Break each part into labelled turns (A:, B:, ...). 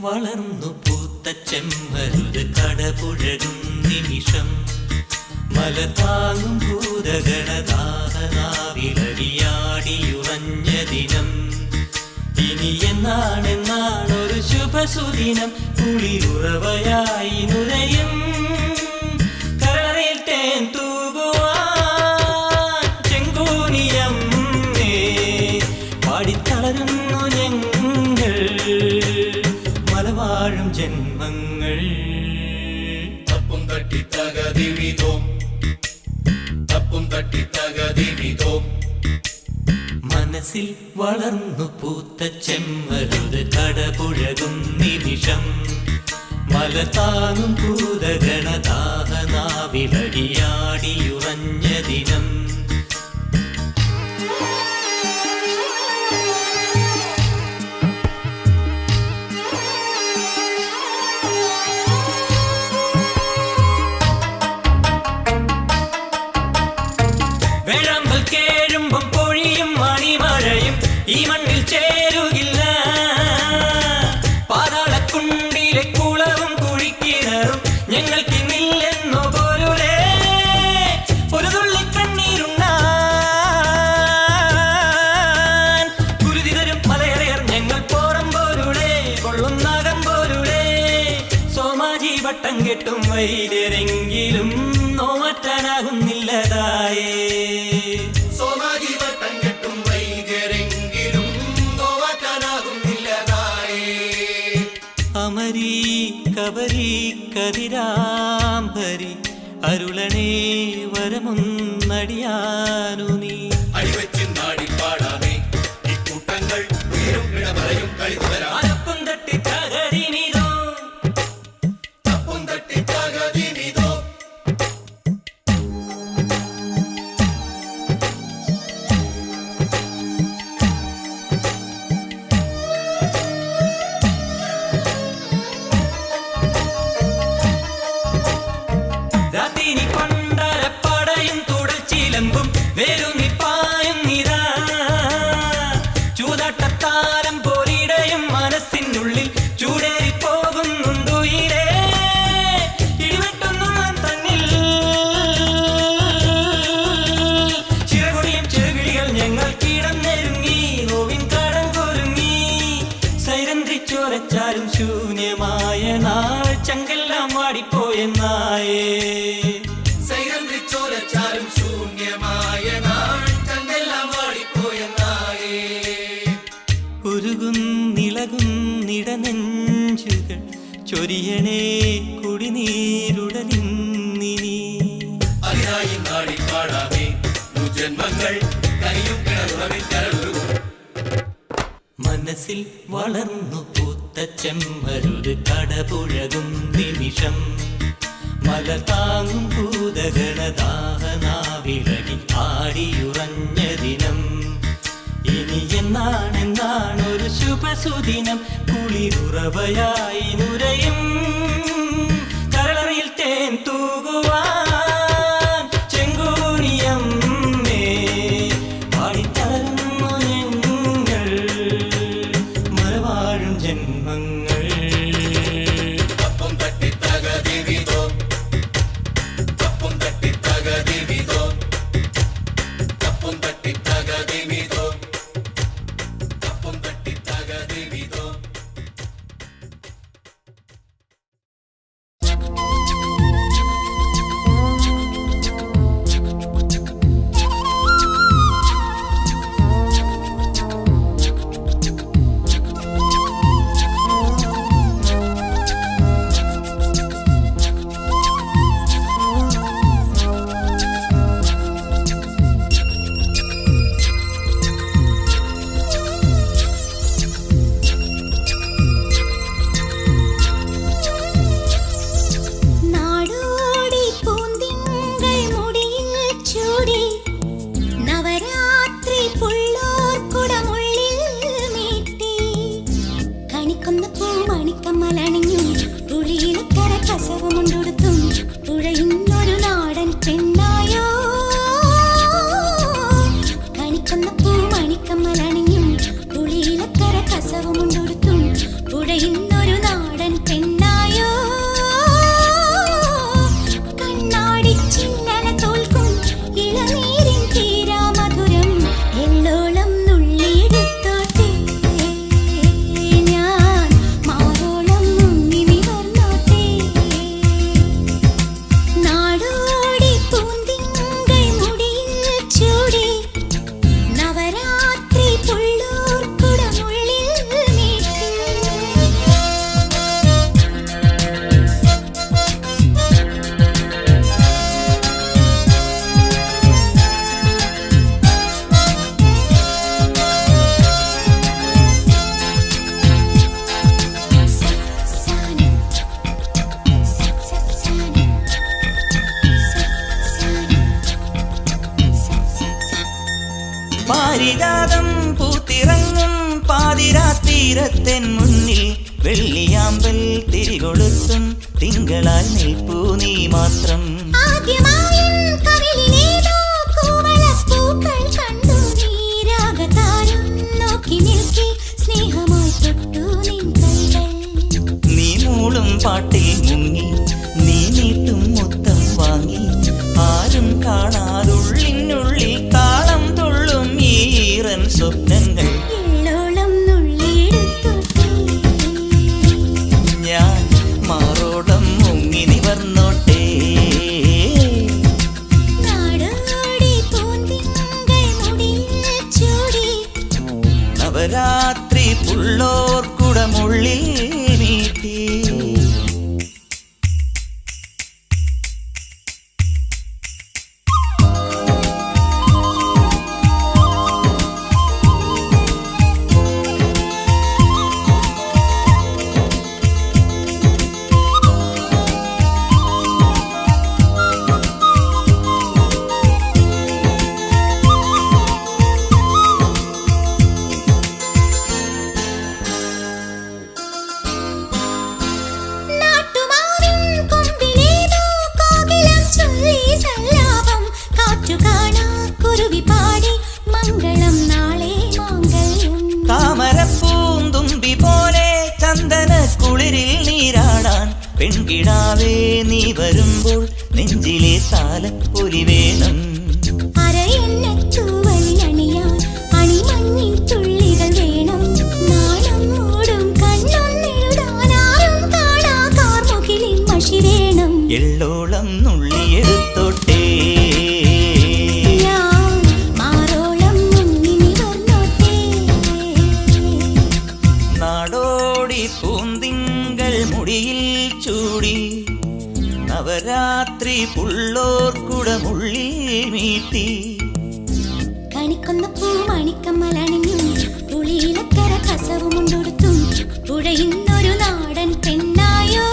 A: വളർന്നു പൂത്ത ചെമ്മരുത് കടപുഴകും നിമിഷം മലതാങ്ങും ഭൂതഗണദാഹനാവിലടിയാടിയുറഞ്ഞ ദിനം ഇനി എന്നാണെന്നാണൊരു ശുഭസുദിനം കുളിരുറവയായി നുരയും കരളിൽ തേൻ തൂകുവാൻ ചെങ്കൂനിയം പാടിത്തളരുന്നു ഞങ്ങൾ മലവാഴും ജന്മങ്ങൾ
B: തപ്പും തട്ടി തകതിമിതോം തപ്പും തട്ടി തകതിമിതോം
A: മനസ്സിൽ വളർന്നു പൂത്ത ചെമ്മരുത് കടപുഴകും നിമിഷം മലതാങ്ങും ഭൂതഗണദാഹനാവിലടിയാടിയുറഞ്ഞ ദിനം വേഴാമ്പൽ കേഴുമ്പം പൊഴിയും മണിമഴയും ഈ മണ്ണിൽ ചേരുകില്ല പാതാളക്കുണ്ടിലെ കുളവും കുഴിക്കിണറും ഞങ്ങൾക്കിന്നില്ലെന്നോ പോലുലേ ഒരു തുള്ളി കണ്ണീരുണ്ണാൻ കുരുതി തരും മലയറിയർ ഞങ്ങൾ പോറം പോലുളേ കൊള്ളുന്നകം പോലുളേ സോമാജി വട്ടം കെട്ടും വൈദ്യരെങ്കിലും നോമാറ്റാനാകുന്നില്ലതായേ
B: സോമാജി വട്ടം കെട്ടും വൈദ്യരെങ്കിലും നോവാറ്റാനാകുന്നില്ലതായേ
A: അമരീ കബരീ കതിരാംബരി അരുളണേ വരമൊന്നടിയാനു നീ
B: അടിവെച്ച് നാടി പാടാമേ ഈ കൂട്ടങ്ങൾ ഉയരും ഇടവറയും കളിതുവരാം
A: അരപ്പും തട്ടി തകതിനിതോ
B: തപ്പും തട്ടി തകതിമിതോം
A: രാത്തിനി പണ്ടരപ്പടയും തുടച്ചിലമ്പും വേരുന്നിപ്പായും നിതാ ചൂതാട്ടത്താരം പോലിടയും മനസ്സിനുള്ളിൽ ചൂടേറിപ്പോകുന്നുണ്ടുയിരേ ഇടിവെട്ടുന്നു തന്നിൽ ചിറകുടിയും ചെറുകിളികൾ ഞങ്ങൾ കിടന്നെരുങ്ങി നോവിൻ കടം കൊരുങ്ങി സൈരന്ധ്രിച്ചോരച്ചാലും ശൂന്യമായ നാൾ ചങ്കെല്ലാം വാടിപ്പോയെന്നായേ
B: സൈരന്ധ്രിച്ചോലച്ചാലും ശൂന്യമായ നാൾ ചന്തെല്ലാം വാടിപ്പോയെന്നായേ
A: ഉരുകുന്നിളകുന്നിടനെഞ്ചുകൾ ചൊരിയണേ കുടിനീരുടലിന്നിനി
B: അതിനായി നാടി പാടാമേ ജന്മങ്ങൾ കനിയും കിണറുറവിൽ കരളുരുകും
A: മനസ്സിൽ വളർന്നു പൂത്ത ചെമ്മരുത് കടപുഴകും നിമിഷം മലതാങ്ങും ഭൂതഗണദാഹനാവിലടി ആടിയുറഞ്ഞ ദിനം ഇനി എന്നാണെന്നാണൊരു ശുഭസുദിനം കുളിരുറവയായി നുരയും കരളറിയിൽ തേൻ തൂകുവാൻ ചെങ്കൂനിയം പാടിത്തരുന്നു ഞങ്ങൾ മലവാഴും ജന്മങ്ങൾ
B: തപ്പും തട്ടി തകതിമിതോം തപ്പും തട്ടി തകതിമിതോം തപ്പും തട്ടി തകതിമിതോം തപ്പും തട്ടി തകതിമിതോം
A: പാതിരാ തീരത്തെൻ മുന്നിൽ വെള്ളിയാമ്പൽ തിരികൊളുത്തും തിങ്കളായി നിൽപ്പൂ നീ മാത്രം. നീ മൂളും പാട്ടിൽ മുങ്ങി നീ നീട്ടും മുത്തം വാങ്ങി ആരും കാണാതുള്ളിനുള്ളിൽ താളം തുള്ളും ഈറൻ സ്വപ്നങ്ങൾ. ഞാൻ മാറോടം മുങ്ങി നിവർന്നോട്ടെ. നവരാത്രി പുള്ളോർ കുടമുള്ളിൽ നീട്ടി. താമരപ്പൂന്തുമ്പി പോലെ ചന്ദന കുളിരിൽ നീരാടാൻ പെൺകിടാവേ നീ വരുമ്പോൾ നെഞ്ചിലെ താലപ്പൊലി വേണം. എള്ളോളം നുള്ളിയെടുത്തോട്ടെ. നാടോടി പൂന്തിങ്കൾ മുടിയിൽ ചൂടി നവരാത്രി പുള്ളോർ കുടമുള്ളിൽ മീട്ടി.
C: കണിക്കൊന്ന പൂ മണിക്കമ്മലണിഞ്ഞും പുളിയിലക്കര കസവുമുണ്ടൊടുത്തും പുഴയുന്നൊരു നാടൻ പെണ്ണായോ.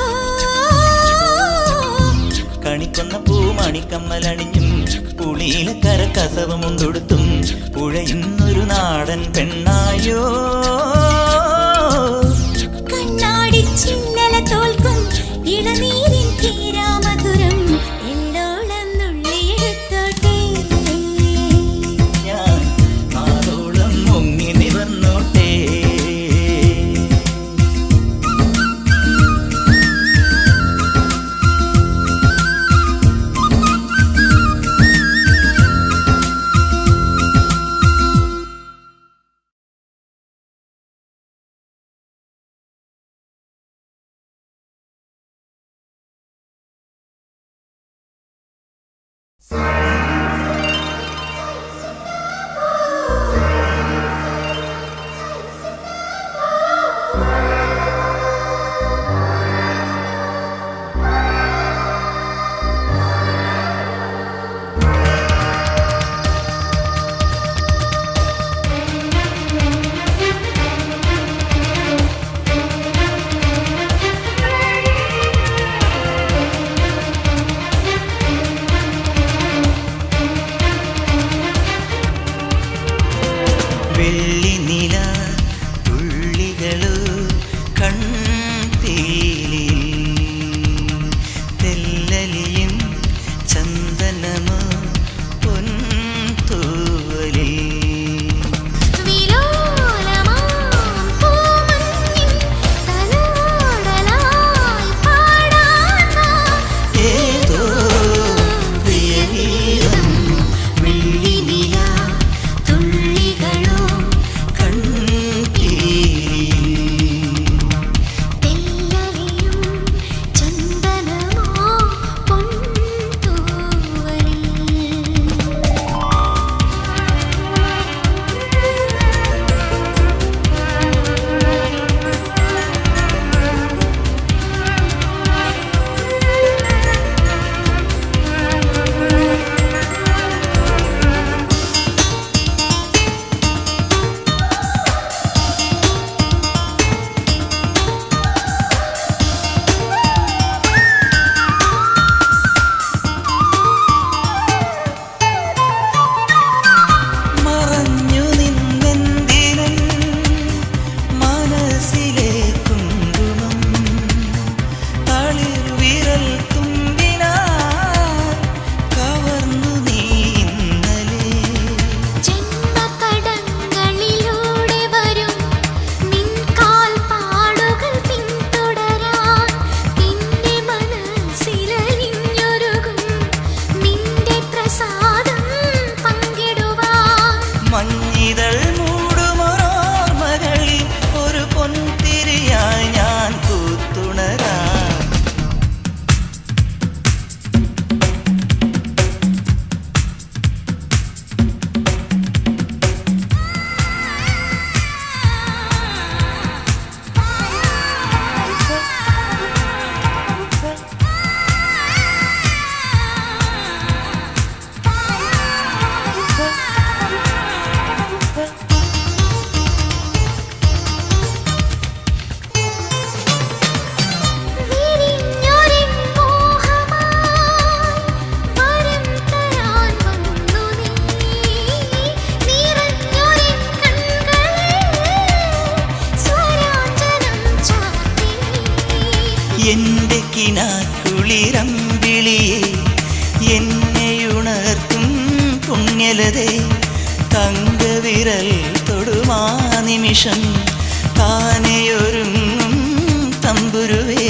A: കണിക്കൊന്ന പൂ മണിക്കമ്മലണിഞ്ഞും പുളിയിലക്കര കസവുമുണ്ടൊടുത്തും പുഴയുന്നൊരു നാടൻ പെണ്ണായോ.
C: ചിന്നല തോൽക്കും ഇളനീരിൻ തീരാമധുരം എല്ലോളം നുള്ളിയെടുത്തോട്ടെ.
A: ഞാൻ ആരോളം മുങ്ങി നിവർന്നോട്ടെ. എന്റെ കിനാക്കുളിരമ്പിളിയെ എന്നെയുണർത്തും പുണ്യലതേ തങ്കവിരൽ തൊടുമാ നിമിഷം താനെയൊരുങ്ങും തമ്പുരുവേ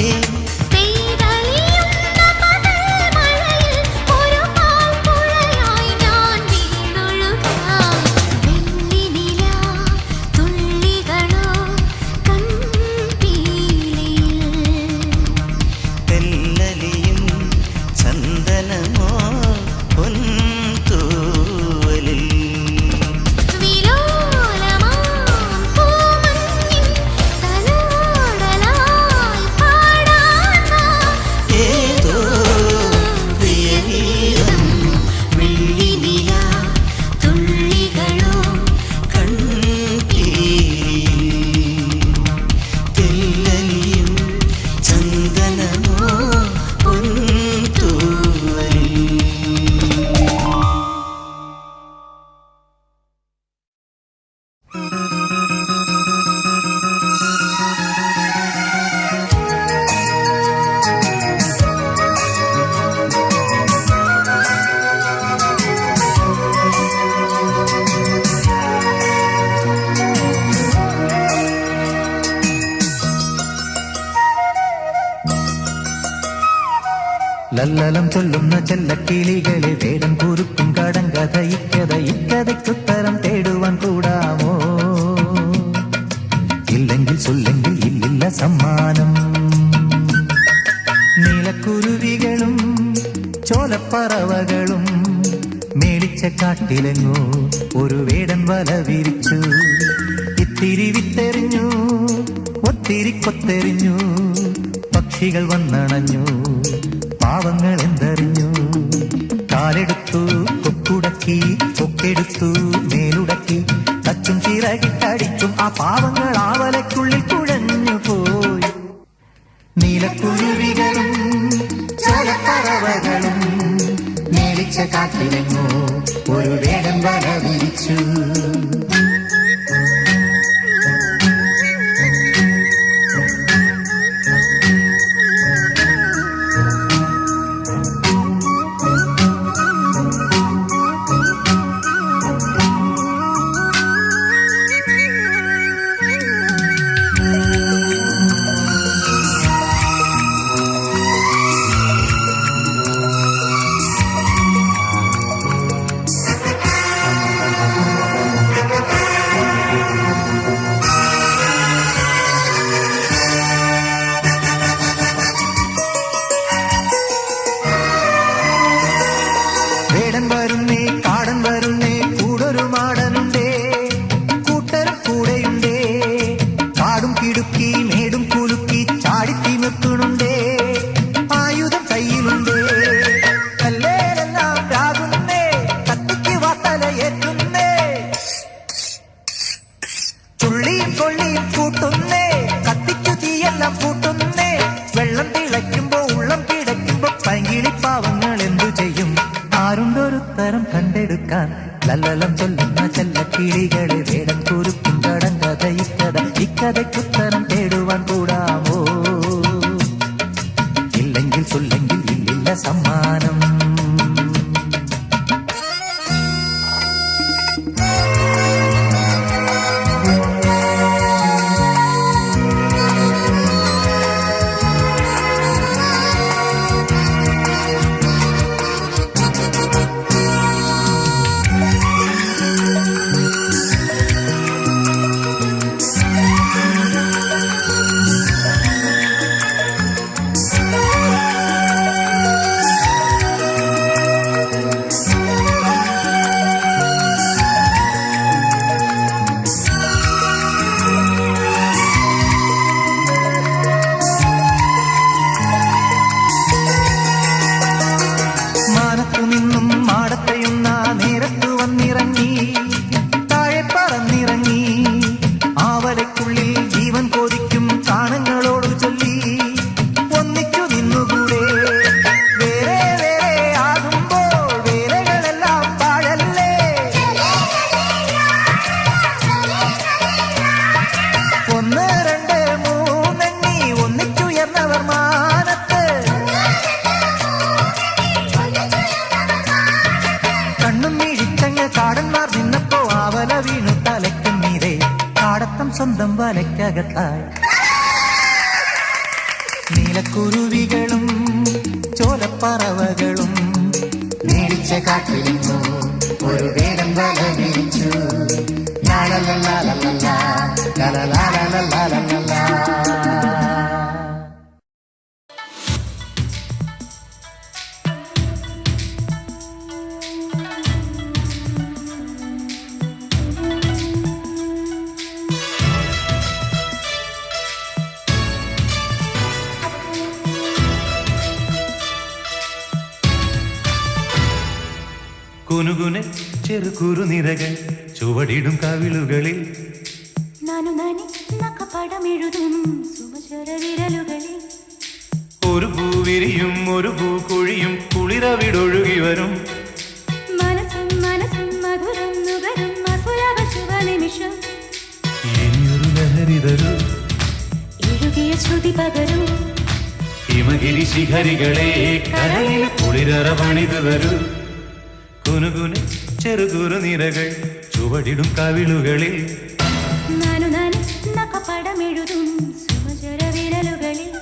D: ലല്ലലം ചൊല്ലുന്ന ചെല്ലക്കിളികളെ വേടൻ കുറുക്കും കടങ്കഥ ഇക്കഥയ്ക്കുത്തരം തേടുവാൻ കൂടാമോ? ഇല്ലെങ്കിൽ ചൊല്ലെങ്കിൽ ഇല്ലില്ല സമ്മാനം. നീലക്കുരുവികളും ചോലപ്പറവകളും മേടിച്ച കാട്ടിലെങ്ങോ ഒരു വേടൻ വല വിരിച്ചു. ഇത്തിരി വിത്തെറിഞ്ഞു, ഒത്തിരി കൊത്തെറിഞ്ഞു, പക്ഷികൾ വന്നണഞ്ഞു, പാവങ്ങൾ എന്തറിഞ്ഞു. കാലെടുത്തു കൊക്കുടക്കി, കൊക്കെടുത്തു മേലുടക്കി, തച്ചും ചിറകിട്ടടിച്ചും ആ പാവങ്ങൾ ആവലയ്ക്കുള്ളിൽ കുഴഞ്ഞു പോയി. നീലക്കുരുവികളും ചോലപ്പറവകളും മേളിച്ച കാട്ടിലെങ്ങോ ഒരു വേടൻ വല വിരിച്ചു. ലല്ലലം ചൊല്ലുന്ന ചെല്ലക്കിളികളെ വേടൻ കുറുക്കും കടങ്കഥ ഇക്കഥയ്ക്കുത്തരം തേടുവാൻ കൂടാമോ? ഇല്ലെങ്കിൽ ചൊല്ലെങ്കിൽ ഇല്ലില്ല സമ്മാനം. സ്വന്തം വലയ്ക്കകത്തായി. നീലക്കുരുവികളും ചോലപ്പറവകളും നേടിച്ച കാട്ടിലിന്നു ഒരു വേടൻ വല വിരിച്ചു. ലാലലലാലലലാ, ലലലാലലലാലലാ. കുനുകുനെ ചെറുകുറുനിരകൾ ചുവടിടും കവിളുകളിൽ
C: നാനു നാനി നഖപടമെഴുതും സുമചര വിരലുകളിൽ
D: ഒരു പൂവിരിയും ഒരു പൂക്കൊഴിയും കുളിരവിടൊഴുകി വരും.
C: മനസ്സും മനസ്സും മധുരം നുകരും അസുലഭ ശുഭനിമിഷം.
D: ഇനിയൊരു ലഹരി തരൂ,
C: എഴുകിയ ശ്രുതി പകരൂ.
D: ഹിമഗിരി ശിഖരികളെ കരയിൽ കുളിരറ പണിതു തരൂ. കുനുകുനെ ചെറുകുറുനിരകൾ ചുവടിടും കവിളുകളിൽ
C: നാനു നാനി നഖപടമെഴുതും സുമചര വിരലുകളിൽ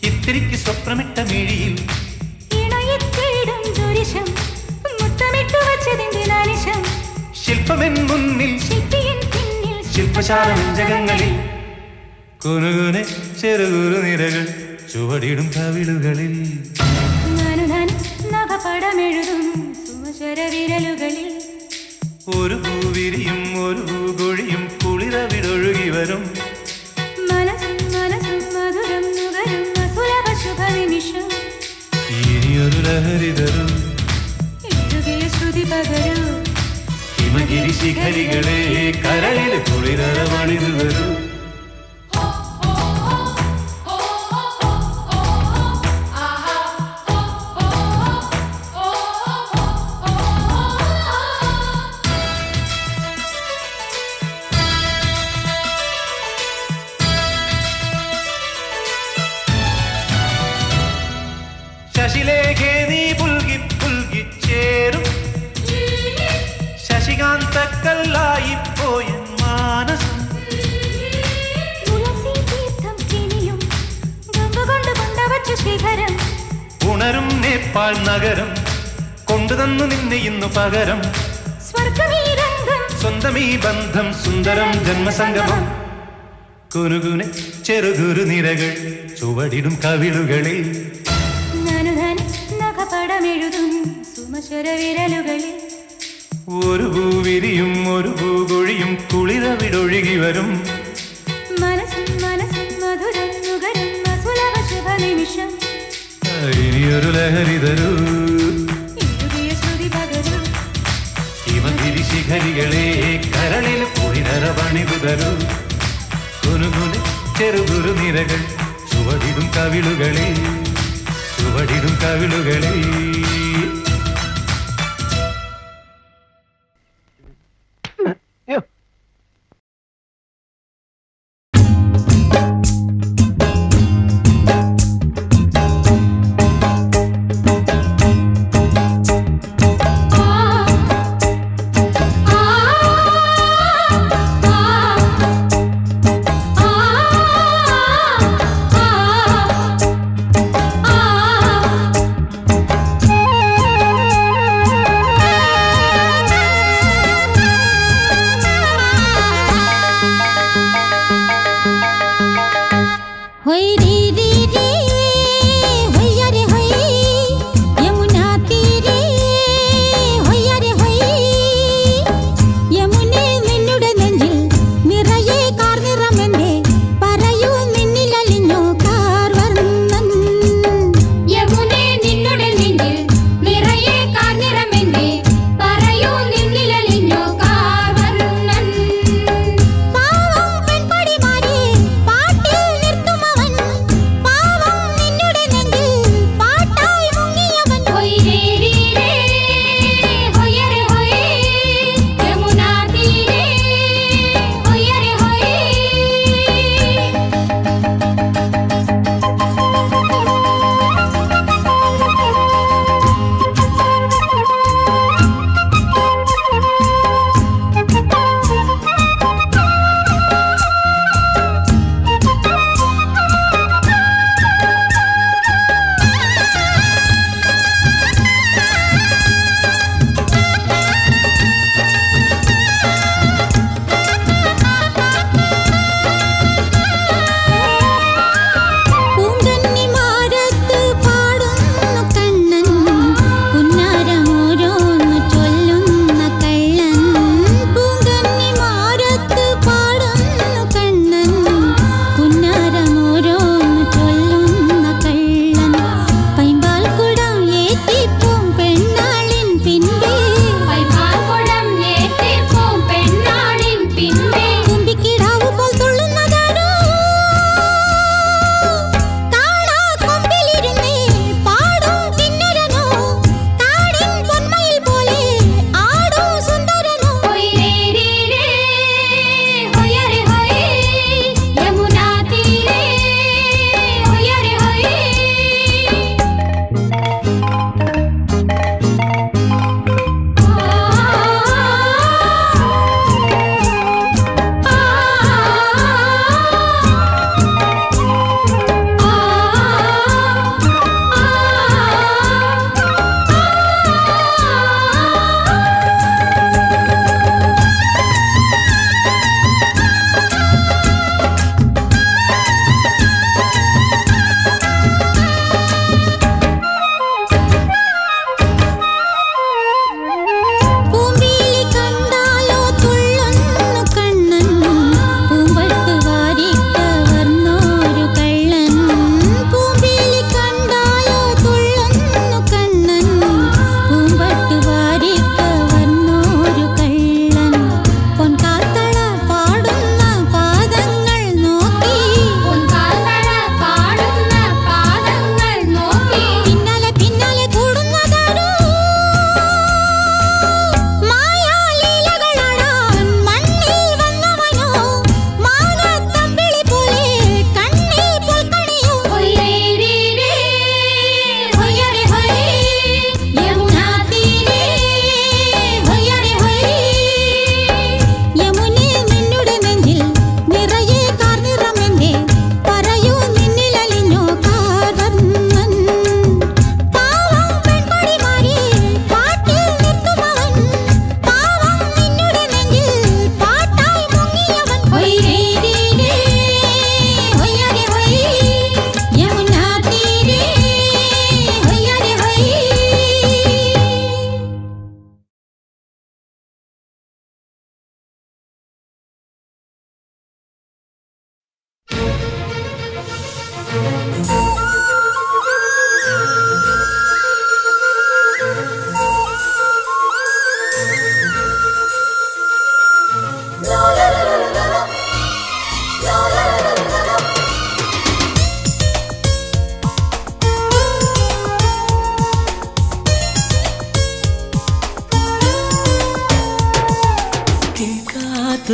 D: ഇത്തിരിക്ക് സ്വപ്നമിട്ട മിഴിയിൽ ശില്പമെൻ മുന്നിൽ ശില്പശാലഞ്ചകങ്ങളിൽ കുനുകുനെ ചെറുകുറുനിരകൾ ചുവടിടും കവിളുകളിൽ
C: നഖപടമെഴുതും സുമചര വിരലുകളിൽ
D: ഒരു പൂവിരിയും ഒരു പൂകൊഴിയും കുളിരവിടൊഴുകി വരും. ഇനിയൊരു ലഹരി തരൂ,
C: ശ്രുതി പകരൂ.
D: ഹിമഗിരി ശിഖരികളെ കരളിൽ കുളിരറ പണിതു തരൂ. ശശിലേഖേ നീ പുൽകി പുൽകി ചേരും ശശികാന്തക്കല്ലായി പോയ മാനസം. ഉണരും നേപ്പാൾ നഗരം കൊണ്ടുതന്നു നിന്നെ ഇന്നു പകരം. സ്വന്തമീ ബന്ധം സുന്ദരം ജന്മസംഗമം. കുനുകുനെ ചെറുകുറുനിരകൾ ചുവടിടും കവിളുകളിൽ
C: നഖപടമെഴുതും സുമചര വിരലുകളിൽ
D: ഒരു പൂവിരിയും ഒരു പൂകൊഴിയും കുളിരവിടൊഴുകി വരും.
C: മനസ്സും മനസ്സും മധുരം നുകരും അസുലഭ ശുഭനിമിഷം.
D: ഇനിയൊരു ലഹരി തരൂ,
C: എഴുകിയ ശ്രുതി പകരൂ.
D: ഹിമഗിരി ശിഖരികളെ കരളിൽ കുളിരറ പണിതു തരൂ. കുനുകുനെ ചെറുകുറുനിരകൾ ചുവടിടും കവിളുകളിൽ ചുവടിടും കവിളുകളിൽ.
C: നിറയെ കാർനിറമെന്നേ പറയൂ നിന്നിലലിഞ്ഞോ കാർവർണ്ണൻ.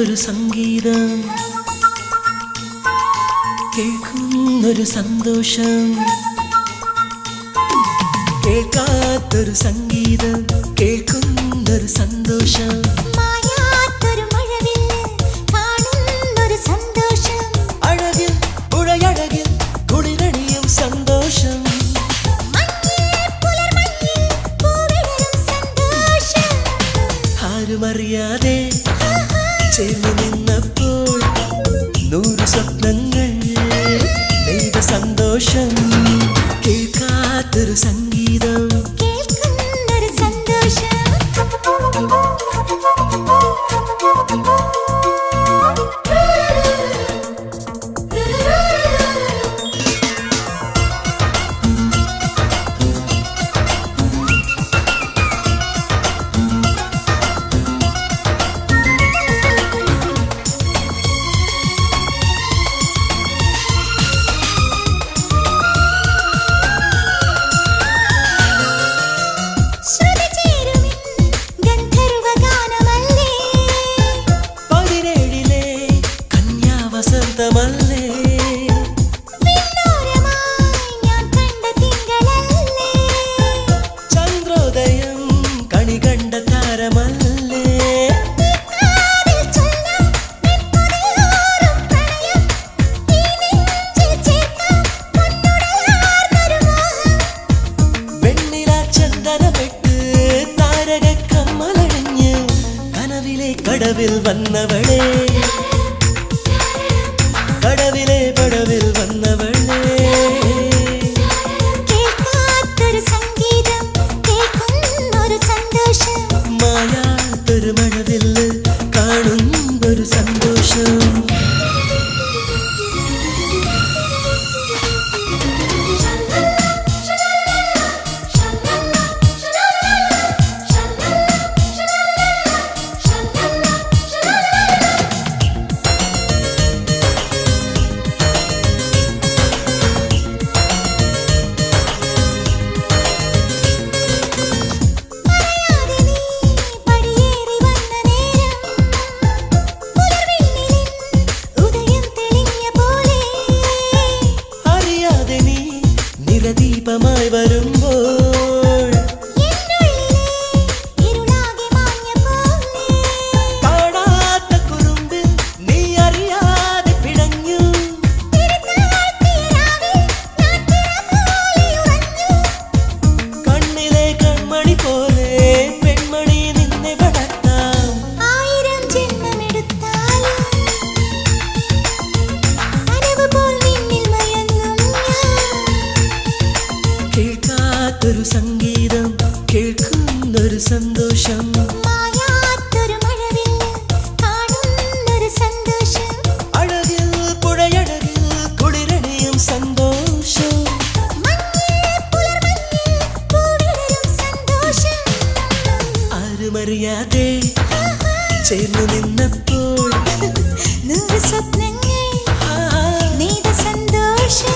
A: കേൾക്കാത്തൊരു സംഗീതം, കേൾക്കുന്നൊരു സന്തോഷം. കേൾക്കാത്തൊരു സംഗീതം, കേൾക്കുന്നൊരു സന്തോഷം.
C: മായാത്തൊരു മഴവില്ല്, കാണുന്നൊരു സന്തോഷം.
A: അഴകിൽ പുഴയഴകിൽ കുളിരണിയും സന്തോഷം. ആരുമറിയാതെ ചേർന്ന് നിന്നപ്പോൾ 100 സ്വപ്നങ്ങൾ നെയ്ത സന്തോഷം. കേൾക്കാത്തൊരു സംഗീതം,
C: കേൾക്കുന്നൊരു സന്തോഷം. ശ്രുതി ചേരുമിൻ ഗന്ധർവഗാനമല്ലേ,
A: 17 കന്യാവസന്തമല്ലേ.
C: വിണ്ണോരമായി ഞാൻ കണ്ട തിങ്കളല്ലേ,
A: ചന്ദ്രോദയം കണി കണ്ട താരമല്ലേ.
C: കാതിൽ ചൊല്ലാം നിൻ കൊതിയോറും പ്രണയം, ഈ നെഞ്ചിൽ ചേർക്കാം പൊന്നുടലാർന്നൊരു മോഹം.
A: വെണ്ണില ചന്ദനമെട്ട് താരക കമ്മലണിഞ്ഞ് കനവിലെ കടവിൽ വന്നവളെ, കടവിലെ പടവിൽ വന്നവളെ.
C: കേൾക്കാത്തൊരു സംഗീതം, കേൾക്കുന്നൊരു സന്തോഷം.
A: മായാത്തൊരു മഴവില്ല്, കാണുന്നൊരു സന്തോഷം.
C: പറയാതെ നീ പടിയേറി വന്ന നേരം, പുലർവെണ്ണിലിൻ ഉദയം തെളിഞ്ഞ പോലെ,
A: അറിയാതെ നീ നിറദീപമായി വരുമ്പോൾ
C: എന്നുള്ളിലെ ഇരുളാകെ മാഞ്ഞ പോലെ,
A: കാണാത്ത കുറുമ്പിൽ നീ അറിയാതെ പിടഞ്ഞു.
C: തിരുത്താഴ്ത്തിയ രാവിൽ ഞാൻ തിര പോലെ ഉറഞ്ഞു.
A: കണ്ണിലെ കൺമണി പോലെ പെൺമണി നിന്നെ വളർത്താം.
C: 1000 ജന്മമെടുത്താലും കനവ് പോൽ നിന്നിൽ മയങ്ങും ഞാൻ.
A: കേൾക്കാത്തൊരു സംഗീതം, കേൾക്കുന്നൊരു സന്തോഷം.
C: മായാത്തൊരു മഴവില്ല്, കാണുന്നൊരു സന്തോഷം.
A: അഴകിൽ പുഴയഴകിൽ കുളിരണിയും സന്തോഷം.
C: മഞ്ഞിൽ പുലർമഞ്ഞിൽ പൂവിടരും സന്തോഷം.
A: ആരുമറിയാതെ ചേർന്നു നിന്നപ്പോൾ
C: 100 സ്വപ്നങ്ങൾ
A: ആ,
C: നെയ്ത സന്തോഷം.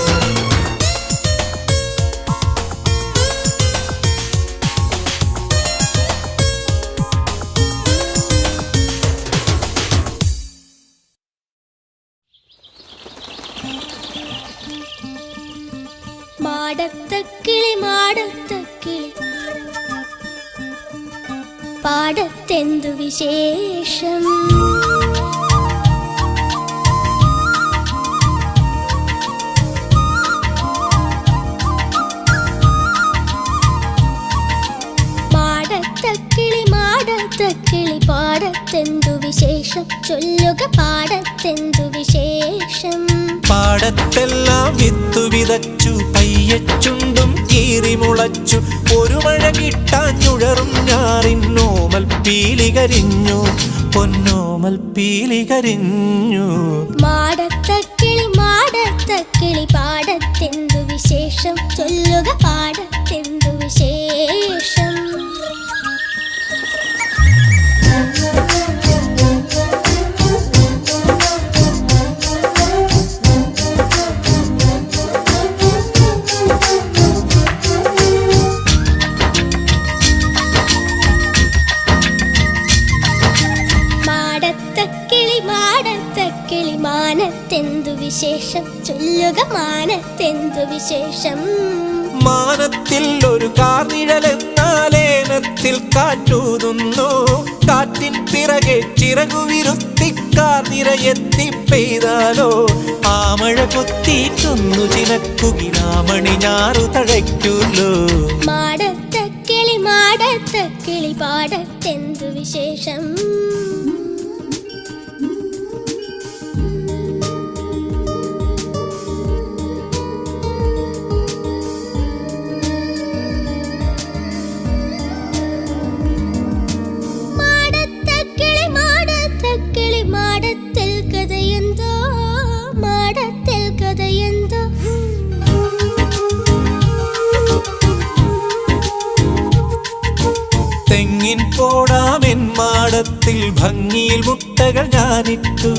E: മാടത്തക്കിളി മാടത്തക്കിളി പാടത്തെന്തു വിശേഷം, മാടത്തക്കിളി മാടത്തക്കിളി പാടത്തെന്തു വിശേഷം, ചൊല്ലുക പാടത്തെന്തു വിശേഷം.
F: പാടത്തെല്ലാം വിത്തു വിതച്ചു പയ്യച്ചുണ്ടും കീറിമുളച്ചു, ഒരു മഴ കിട്ടാഞ്ഞുഴറും ഞാറിന്നോമൽ പീലികരിഞ്ഞു, പൊന്നോമൽ പീലികരിഞ്ഞു.
E: മാടത്തക്കിളി മാടത്തക്കിളി പാടത്തെന്തു വിശേഷം, ചൊല്ലുക പാടത്തെന്തു വിശേഷം. ചൊല്ലുക മാനത്തെന്തു വിശേഷം.
F: മാനത്തിൽ ഒരു കാർനിഴലെന്നാലേനത്തിൽ കാറ്റൂതുന്നു. കാറ്റിൻ പിറകെ ചിറകുവിരുത്തി കാർനിരയെത്തി പെയ്താലോ ആ മഴ കൊത്തിക്കൊന്നു ചിനക്കുകിനാമണി ഞാറു തഴയ്ക്കൂല്ലോ.
E: മാടത്ത കിളി പാടത്തെന്തു വിശേഷം. മാടത്തിൽ കഥയെന്തോ മാടത്തിൽ കഥയെന്തോ.
F: തെങ്ങിൻ പോടാമെൻ മാടത്തിൽ ഭംഗിയിൽ മുട്ടകൾ ഞാനിട്ടു.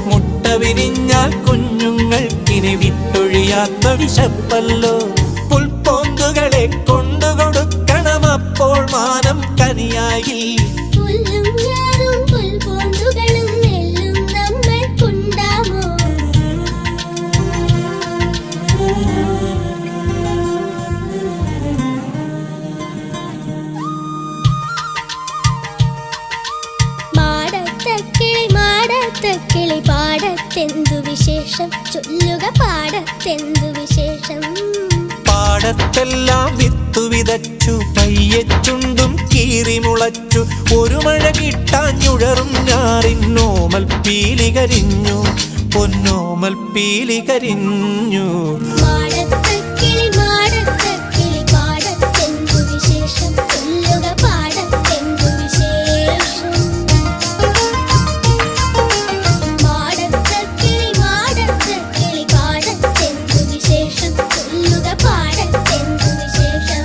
F: മുട്ട വിരിഞ്ഞാൽ കുഞ്ഞുങ്ങൾക്കിനി വിട്ടൊഴിയാത്ത വിശപ്പല്ലോ. പുൽപ്പോന്തുകളെ കൊണ്ടുകൊടുക്കണം അപ്പോൾ മാനം കനിയായി.
E: പുല്ലും ഞാറും പുൽപോന്തുകളും നെല്ലും നമ്മൾക്കുണ്ടാമോ. മാടത്ത കിളി പാടത്തെന്തു വിശേഷം. ചൊല്ലുക പാടത്തെന്തു വിശേഷം.
F: പാടത്തെല്ലാം വിത്തു വിതച്ചു പയ്യെ ചുണ്ടും കീറി മുളച്ചു. ഒരു മഴ കിട്ടാഞ്ഞുഴറും ഞാറിന്നോമൽ പീലി കരിഞ്ഞു. പൊന്നോമൽ പീലി കരിഞ്ഞു.
E: മാടത്ത കിളി പാടത്തെന്തു വിശേഷം. ചൊല്ലുക പാടത്തെന്തു വിശേഷം. മാടത്ത കിളി പാടത്തെന്തു വിശേഷം. ചൊല്ലുക പാടത്തെന്തു വിശേഷം.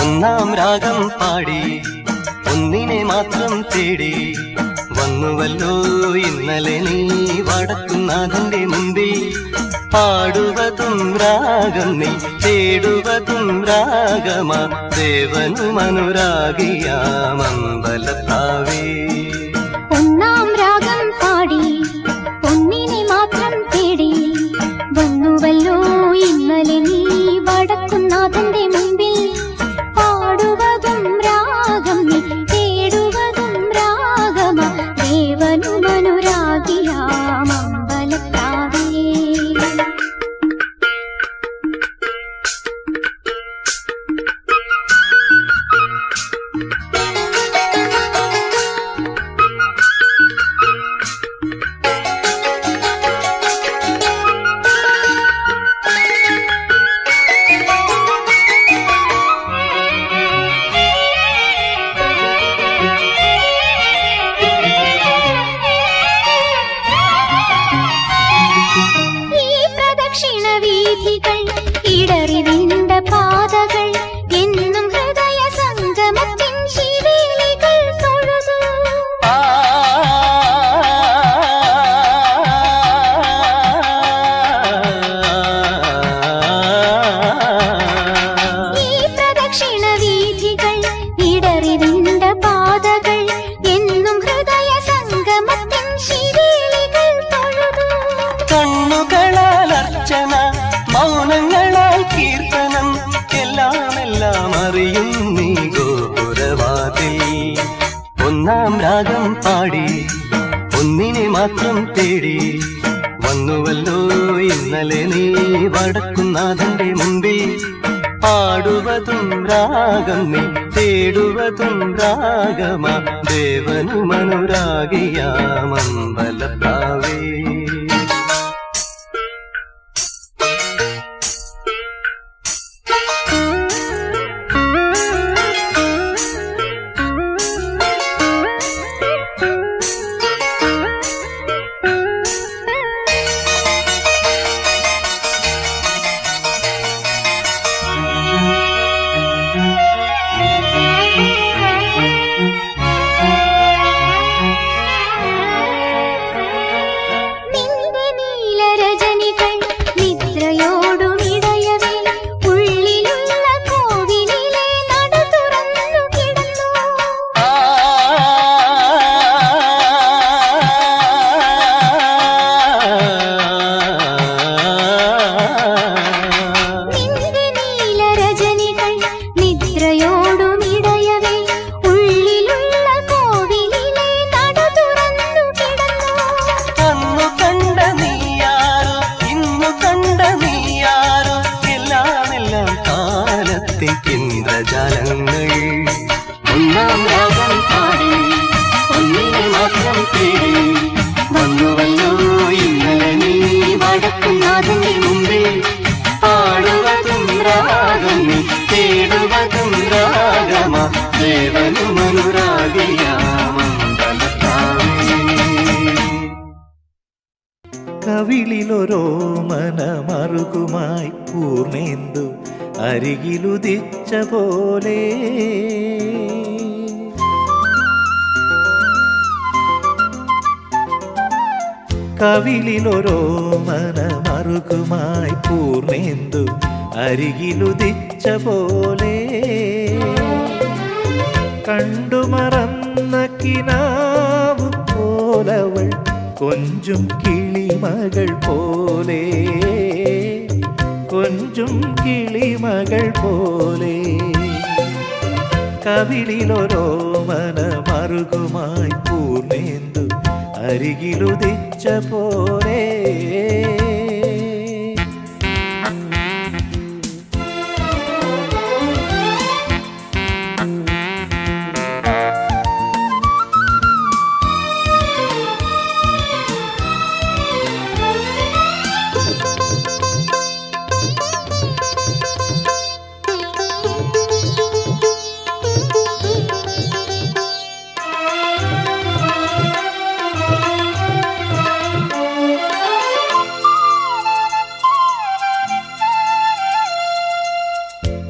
G: ഒന്നാം രാഗം പാടി ഒന്നിനെ മാത്രം തേടി വന്നുവല്ലോ ഇന്നലെ നീ വടക്കുന്നാഥന്റെ മുമ്പിൽ. പാടുവതും രാഗം നീ തേടുവതും രാഗമാ ദേവനും അനുരാഗിയാമമ്പലത്താവേ.
C: ഒന്നാം രാഗം പാടി ഒന്നിനെ മാത്രം തേടി വന്നുവല്ലോ ഇന്നലെ നീ വടക്കുന്നാഥന്റെ മുമ്പിൽ. പാടുവതും രാഗം നീ തേടുവതും രാഗമാ ദേവനും അനുരാഗിയാമമ്പലത്താവേ. ഇടറിവിണ്ട പാതകൾ എന്നും ഹൃദയ സംഗമത്തിൻ ശിവേലികൾ തൊഴുതു. ഈ പ്രദക്ഷിണ വീഥികൾ ഇടറിവിണ്ട പാതകൾ എന്നും ഹൃദയ സംഗമത്തിൻ ശിവേലികൾ തൊഴുതു.
G: കണ്ണുകളാൽ അർച്ചന മൗനങ്ങളാൽ കീർത്തനം എല്ലാം അറിയും നീ ഗോപുരവാതിൽ. ഒന്നാം രാഗം പാടി ഒന്നിനെ മാത്രം തേടി വന്നുവല്ലോ ഇന്നലെ നീ വടക്കുന്നാഥന്റെ മുമ്പിൽ. പാടുവതും രാഗം നീ തേടുവതും രാഗമാ ദേവനും അനുരാഗിയാമമ്പലത്താവേ.
F: കവിളിലൊരോ മനമറുകുമായി പൂർണേന്ദു അരികിലുദിച്ച പോലെ കവിളിലൊരോ മനമറുകുമായി പൂർണേന്ദു അരികിലുദിച്ച പോലെ കണ്ടുമറന്ന കിനാവു പോലവൾ കൊഞ്ചും കിളിമകൾ പോലെ കൊഞ്ചും കിളിമകൾ പോലെ കവിളിലൊരോ മനമറുകുമായി പൂർണേന്ദു അരികിലുദിച്ച പോലെ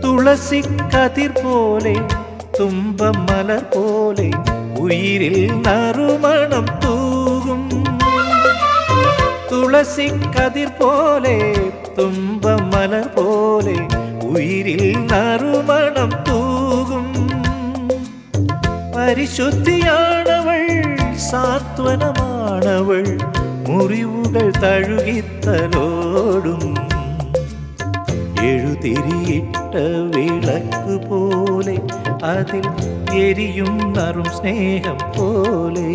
F: തുളസിക്കതിർ പോലെ തുമ്പമലർ പോലെ ഉയിരിൽ നറുമണം തൂകും തുളസിക്കതിർ പോലെ തുമ്പമലർ പോലെ ഉയിരിൽ നറുമണം തൂകും പരിശുദ്ധിയാണവൾ സാന്ത്വനമാണവൾ മുറിവുകൾ തഴുകിത്തലോടും എഴുതിരിയിട്ട വിളക്ക് പോലെ അതിൽ എരിയും നറും സ്നേഹം പോലെ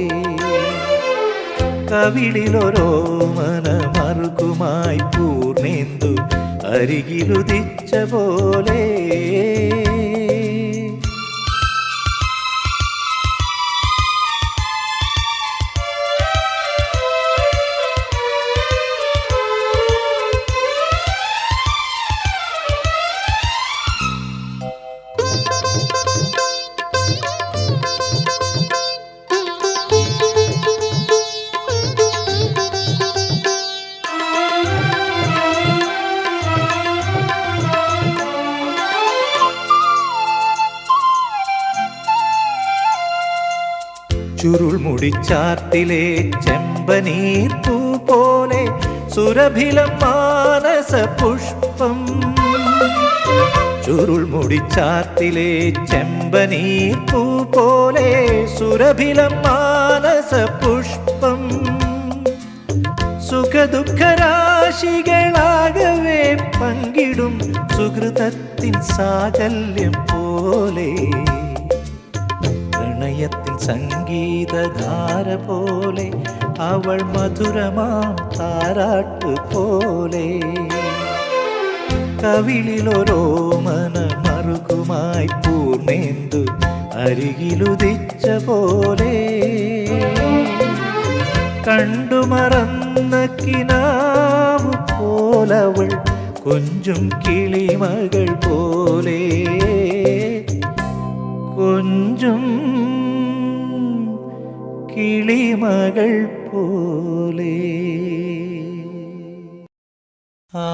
F: കവിളിലൊരോ മനമറുകുമായി പൂർണേന്ദു അരികിലുദിച്ച പോലെ ചുരുൾമുടിച്ചാർത്തിലെ ചെമ്പനീർ പൂ പോലെ സുരഭിലം മാനസ പുഷ്പം ചുരുൾമുടിച്ചാർത്തിലെ ചെമ്പനീർ പൂ പോലെ സുരഭിലം മാനസ പുഷ്പം സുഖദുഃഖരാശികളാകവേ പങ്കിടും സുഹൃതത്തിൻ സാകല്യം പോലെ പ്രണയത്തിൻ സംഗീതധാര പോലെ അവൾ മധുരമാം താരാട്ട് പോലെ കവിളിലൊരോ മനമറുകുമായി പൂർണേന്ദു അരികിലുദിച്ച പോലെ കണ്ടുമറന്ന കിനാവു പോലവൾ കൊഞ്ചും കിളിമകൾ പോലെ കൊഞ്ചും കിളിമകൾ പോലെ ആ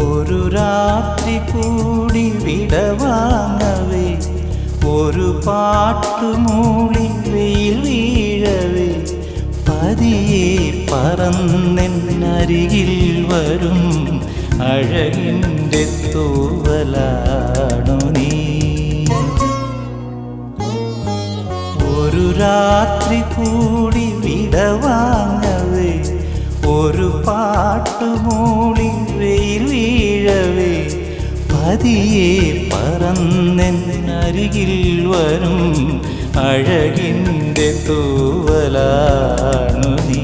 F: ഒരു രാത്രി കൂടി വിടവാങ്ങവേ ഒരു പാട്ടുമൂളി വെയിൽ വീഴവേ പതിയെ പറന്നെന്നരികിൽ വരും അഴകിൻ്റെ തൂവലാണു നീ ഒരു രാത്രി കൂടി വിട പതിയെ പറന്നെന്നരികിൽ വരും അഴകിൻ്റെ തൂവലാണു നീ.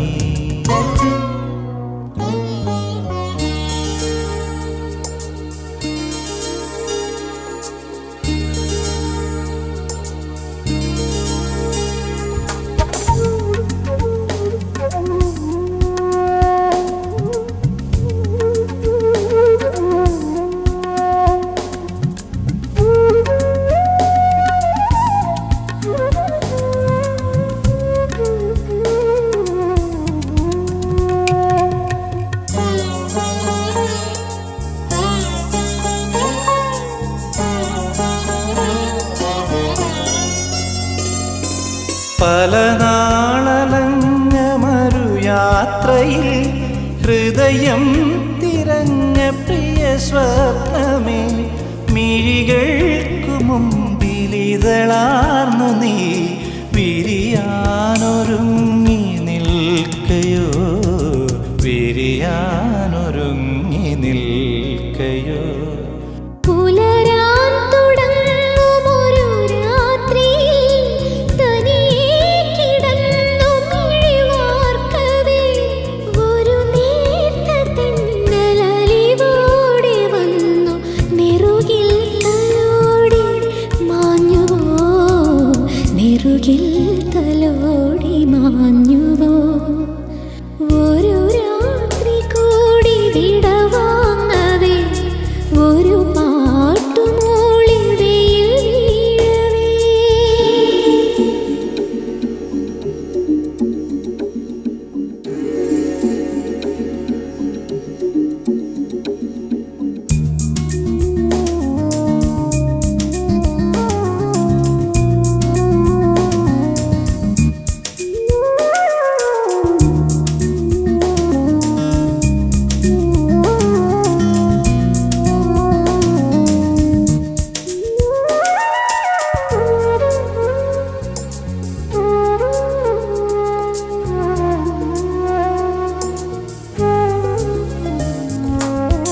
F: പല നാളലഞ്ഞ മരുയാത്രയിൽ ഹൃദയം തിരഞ്ഞ പ്രിയ സ്വപ്നമേ, മിഴികൾക്കു മുമ്പിലിതളാർന്നു നീ വിരിയാനൊരുങ്ങി നിൽക്കയോ, വിരിയാനൊരുങ്ങി നിൽക്കയോ.
E: പുലരാൻ തുടങ്ങുമൊരു രാത്രിയിൽ തനിയെ കിടന്നു മിഴിവാർക്കവേ, ഒരു നേർത്ത തെന്നലലിവോടെ വന്നു നെറുകിൽ തലോടി മാഞ്ഞുവോ, നെറുകിൽ തലോടി മാഞ്ഞുവോ. ഒരു രാത്രി കൂടി വിടവാങ്ങവേ, ഒരു പാട്ടുമൂളി വെയിൽ വീഴവേ.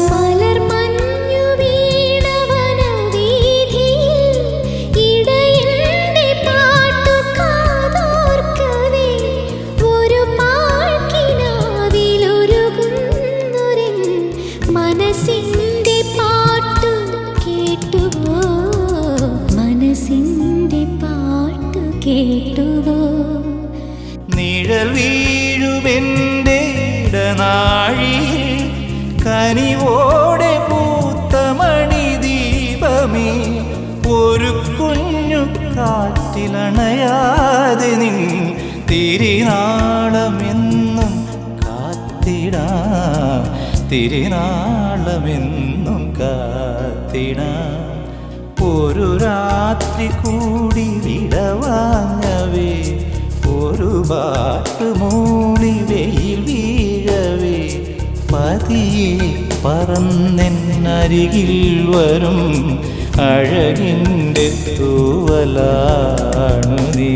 E: മലർമഞ്ഞു വീണ വനവീഥിയിൽ ഇടയന്റെ പാട്ടു കാതോർക്കവേ, ഒരു പാഴ്ക്കിനാവിലൊരുകുന്നൊരൻ മനസ്സിന്റെ പാട്ടു കേട്ടുവോ, മനസ്സിന്റെ പാട്ടു കേട്ടുവോ.
F: നിഴൽ വീഴുമെൻ്റെ ഇടനാഴിയിൽ കനിവോടെ പൂത്ത മണിദീപമേ, ഒരു കുഞ്ഞു കാറ്റിലണയാതെ നിൻ തിരിനാളമെന്നും കാത്തിടാം, തിരിനാളമെന്നും കാത്തിടാം. ഒരു രാത്രി കൂടി വിടവാങ്ങവേ, ഒരു പാട്ടുമൂളി വെയിൽ വീഴവേ, പതിയെ പറന്നെന്നരികിൽ വരും അഴകിൻ്റെ തൂവലാണു നീ.